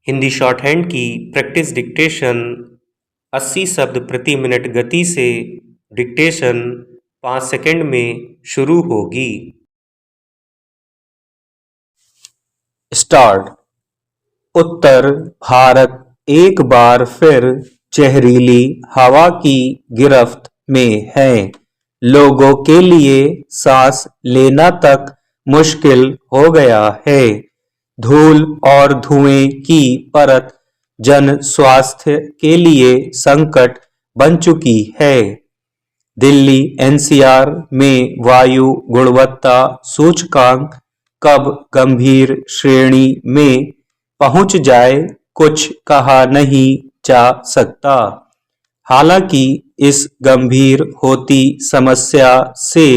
Hindi short hand की practice dictation 80 शब्द प्रति मिनट गति से डिक्टेशन 5 सेकंड में शुरू होगी। स्टार्ट। उत्तर भारत एक बार फिर जहरीली हवा की गिरफ्त में है। लोगों के लिए सांस लेना तक मुश्किल हो गया है। धूल और धुएं की परत जन स्वास्थ्य के लिए संकट बन चुकी है। दिल्ली एनसीआर में वायु गुणवत्ता सूचकांक कब गंभीर श्रेणी में पहुंच जाए कुछ कहा नहीं जा सकता। हालांकि इस गंभीर होती समस्या से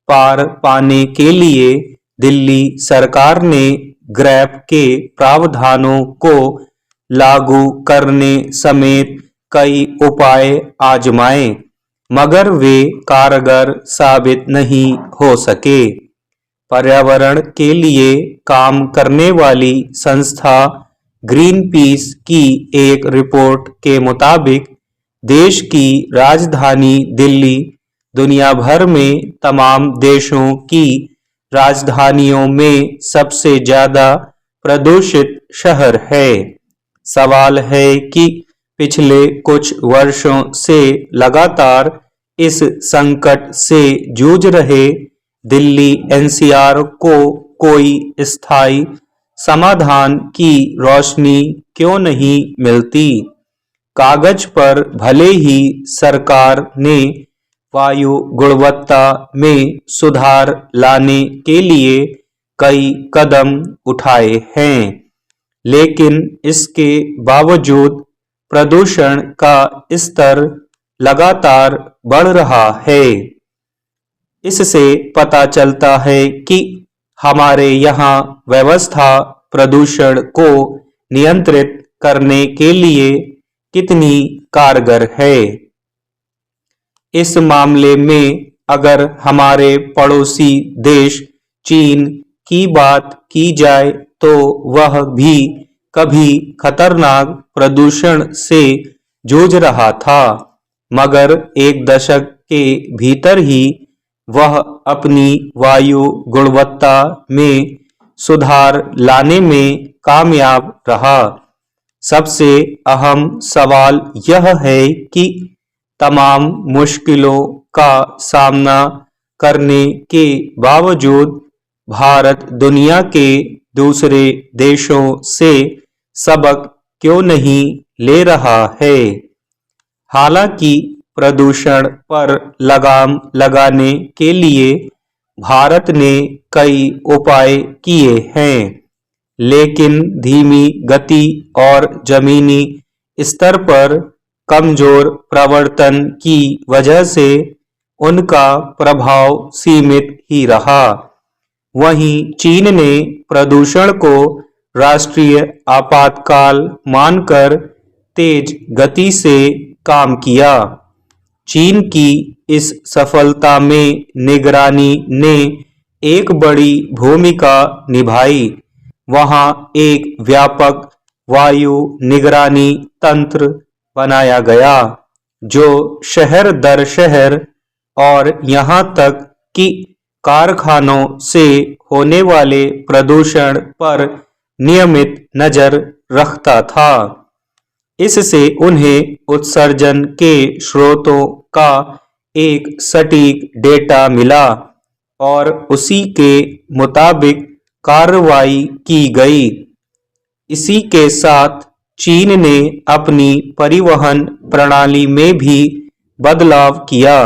पार पाने के लिए दिल्ली सरकार ने ग्रैप के प्रावधानों को लागू करने समेत कई उपाय आजमाए, मगर वे कारगर साबित नहीं हो सके। पर्यावरण के लिए काम करने वाली संस्था ग्रीन पीस की एक रिपोर्ट के मुताबिक देश की राजधानी दिल्ली दुनिया भर में तमाम देशों की राजधानियों में सबसे ज्यादा प्रदूषित शहर है। सवाल है कि पिछले कुछ वर्षों से लगातार इस संकट से जूझ रहे दिल्ली एनसीआर को कोई स्थायी समाधान की रोशनी क्यों नहीं मिलती। कागज पर भले ही सरकार ने वायु गुणवत्ता में सुधार लाने के लिए कई कदम उठाए हैं, लेकिन इसके बावजूद प्रदूषण का स्तर लगातार बढ़ रहा है। इससे पता चलता है कि हमारे यहाँ व्यवस्था प्रदूषण को नियंत्रित करने के लिए कितनी कारगर है। इस मामले में अगर हमारे पड़ोसी देश चीन की बात की जाए तो वह भी कभी खतरनाक प्रदूषण से जूझ रहा था, मगर एक दशक के भीतर ही वह अपनी वायु गुणवत्ता में सुधार लाने में कामयाब रहा। सबसे अहम सवाल यह है कि तमाम मुश्किलों का सामना करने के बावजूद भारत दुनिया के दूसरे देशों से सबक क्यों नहीं ले रहा है। हालांकि प्रदूषण पर लगाम लगाने के लिए भारत ने कई उपाय किए हैं, लेकिन धीमी गति और जमीनी स्तर पर कमजोर प्रवर्तन की वजह से उनका प्रभाव सीमित ही रहा। वहीं चीन ने प्रदूषण को राष्ट्रीय आपातकाल मानकर तेज गति से काम किया। चीन की इस सफलता में निगरानी ने एक बड़ी भूमिका निभाई। वहां एक व्यापक वायु निगरानी तंत्र बनाया गया जो शहर दर शहर और यहां तक कि कारखानों से होने वाले प्रदूषण पर नियमित नजर रखता था। इससे उन्हें उत्सर्जन के स्रोतों का एक सटीक डेटा मिला और उसी के मुताबिक कार्रवाई की गई। इसी के साथ चीन ने अपनी परिवहन प्रणाली में भी बदलाव किया।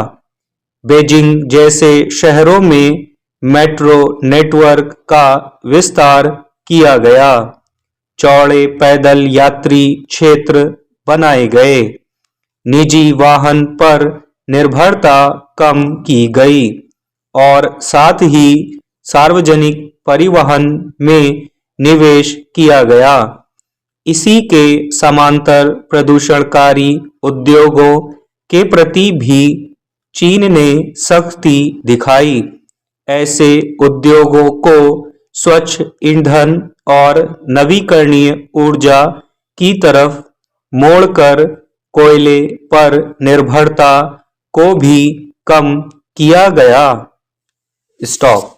बीजिंग जैसे शहरों में मेट्रो नेटवर्क का विस्तार किया गया। चौड़े पैदल यात्री क्षेत्र बनाए गए। निजी वाहन पर निर्भरता कम की गई और साथ ही सार्वजनिक परिवहन में निवेश किया गया। इसी के समांतर प्रदूषणकारी उद्योगों के प्रति भी चीन ने सख्ती दिखाई। ऐसे उद्योगों को स्वच्छ ईंधन और नवीकरणीय ऊर्जा की तरफ मोड़कर कोयले पर निर्भरता को भी कम किया गया। स्टॉप।